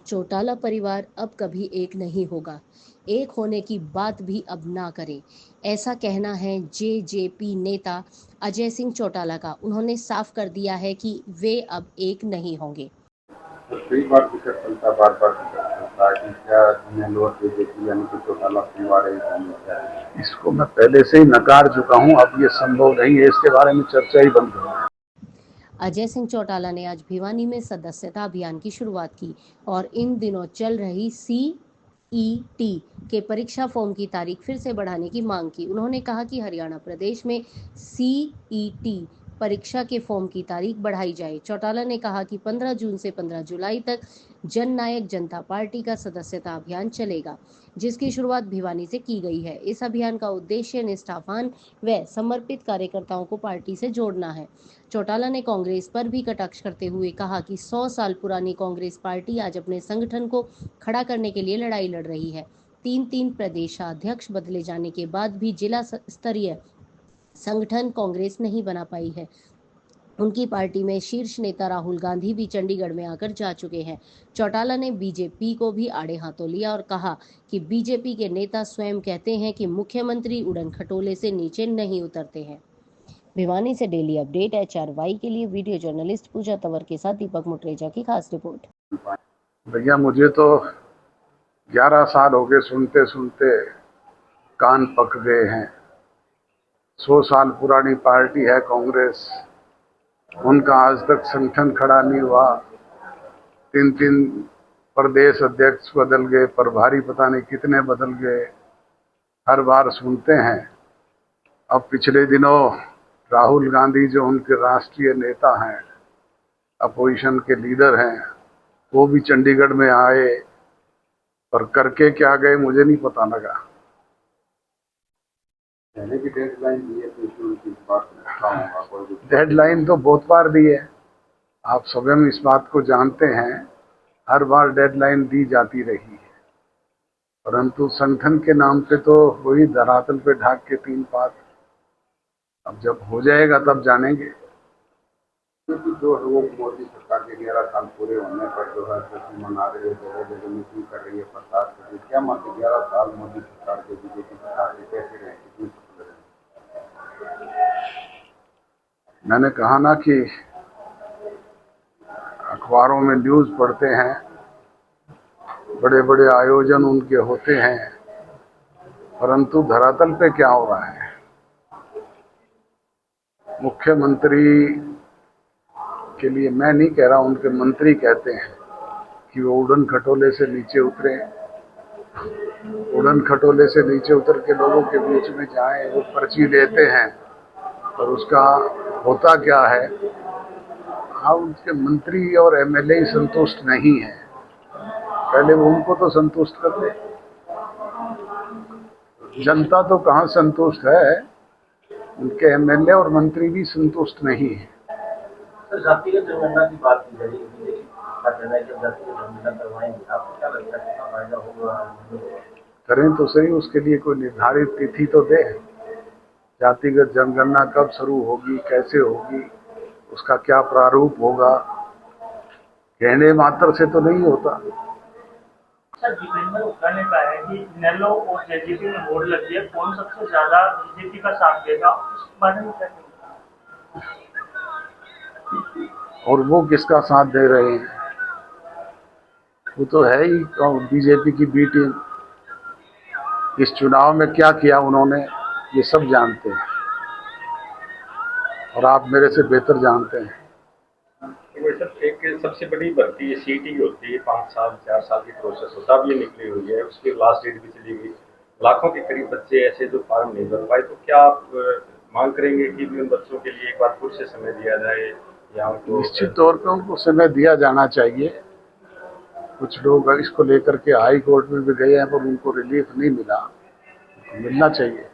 चौटाला परिवार अब कभी एक नहीं होगा, एक होने की बात भी अब ना करें, ऐसा कहना है जेजेपी नेता अजय सिंह चौटाला का। उन्होंने साफ कर दिया है कि वे अब एक नहीं होंगे। कई बार टिकट चलता, बार बार टिकट चलता है कि क्या नेलोर बीजेपी यानी कि चौटाला परिवार एक होने है। इसको मैं पहले से ही नकार चुका हूँ, अब ये संभव नहीं है, इसके बारे में चर्चा ही बंद करो। अजय सिंह चौटाला ने आज भिवानी में सदस्यता अभियान की शुरुआत की और इन दिनों चल रही CET के परीक्षा फॉर्म की तारीख फिर से बढ़ाने की मांग की। उन्होंने कहा कि हरियाणा प्रदेश में CET परीक्षा के फॉर्म की तारीख बढ़ाई जाए। चौटाला ने कहा कि 15 जून से 15 जुलाई तक जननायक जनता पार्टी का सदस्यता अभियान चलेगा, जिसकी शुरुआत भिवानी से की गई है। इस अभियान का उद्देश्य निष्ठावान व समर्पित कार्यकर्ताओं को पार्टी से जोड़ना है। चौटाला ने कांग्रेस पर भी कटाक्ष करते हुए कहा कि 100 साल पुरानी कांग्रेस पार्टी आज अपने संगठन को खड़ा करने के लिए लड़ाई लड़ रही है। 3 प्रदेशाध्यक्ष बदले जाने के बाद भी जिला स्तरीय संगठन कांग्रेस नहीं बना पाई है। उनकी पार्टी में शीर्ष नेता राहुल गांधी भी चंडीगढ़ में आकर जा चुके हैं। चौटाला ने बीजेपी को भी आड़े हाथों लिया और कहा कि बीजेपी के नेता स्वयं कहते हैं कि मुख्यमंत्री उड़न खटोले से नीचे नहीं उतरते हैं। भिवानी से डेली अपडेट HRY के लिए वीडियो जर्नलिस्ट पूजा तंवर के साथ दीपक मुटरेजा की खास रिपोर्ट। भैया मुझे तो 11 साल हो गए सुनते सुनते कान पक गए हैं। 100 साल पुरानी पार्टी है कांग्रेस, उनका आज तक संगठन खड़ा नहीं हुआ। 3 प्रदेश अध्यक्ष बदल गए, प्रभारी पता नहीं कितने बदल गए, हर बार सुनते हैं। अब पिछले दिनों राहुल गांधी जो उनके राष्ट्रीय नेता हैं, अपोजिशन के लीडर हैं, वो भी चंडीगढ़ में आए और करके क्या गए मुझे नहीं पता लगा। की डेडलाइन दी है तो डेडलाइन तो बहुत बार दी है, आप स्वयं इस बात को जानते हैं, हर बार डेडलाइन दी जाती रही है, परंतु संगठन के नाम पे तो वही धरातल पे ढाक के 3 बात। अब जब हो जाएगा तब जानेंगे। जो लोग मोदी सरकार के 11 साल पूरे होने पर जो है जश्न मना रहे हैं, जगह जगह मीटिंग कर रही है, प्रचार कर रही है, क्या मानते 11 साल मोदी सरकार के, बीजेपी सरकार के कैसे रहे, कितनी सफल रहे? मैंने कहा ना कि अखबारों में न्यूज पढ़ते हैं, बड़े बड़े आयोजन उनके होते हैं, परंतु धरातल पे क्या हो रहा है? मुख्यमंत्री के लिए मैं नहीं कह रहा, उनके मंत्री कहते हैं कि वो उड़न खटोले से नीचे उतरे, उड़न खटोले से नीचे उतर के लोगों के बीच में जाएं, वो पर्ची लेते हैं और उसका होता क्या है? हाँ, उनके मंत्री और MLA ही संतुष्ट नहीं है, पहले वो उनको तो संतुष्ट कर ले। जनता तो कहाँ संतुष्ट है, उनके MLA और मंत्री भी संतुष्ट नहीं है। जातिगत जनगणना की बात की जा रही है, जातिगत जनगणना करवाएंगे, आपको क्या लगता है कितना फायदा होगा? करें तो सही, उसके लिए कोई निर्धारित तिथि तो दे। जातिगत जनगणना कब शुरू होगी, कैसे होगी, उसका क्या प्रारूप होगा, कहने मात्र से तो नहीं होता। सर, दीपेंद्र हुड्डा ने कहा है कि नेलो और जेजेपी में होड़ लगी है, कौन सबसे ज्यादा बीजेपी का साथ देगा, उस बारे में क्या कहेंगे? और वो किसका साथ दे रहे हैं? वो तो है ही बीजेपी की बी टीम। इस चुनाव में क्या किया उन्होंने ये सब जानते हैं और आप मेरे से बेहतर जानते हैं। एक सबसे बड़ी भर्ती CET की होती है, 5 साल 4 साल की प्रोसेस होता है, अब ये निकली हुई है, उसकी लास्ट डेट भी चली गई। लाखों के करीब बच्चे ऐसे जो फॉर्म नहीं भर पाए, तो क्या आप मांग करेंगे कि भी उन बच्चों के लिए एक बार फिर से समय दिया जाए या उनको? निश्चित तौर पर उनको समय दिया जाना चाहिए। कुछ लोग इसको लेकर के हाई कोर्ट में भी गए हैं पर उनको रिलीफ नहीं मिला, मिलना चाहिए।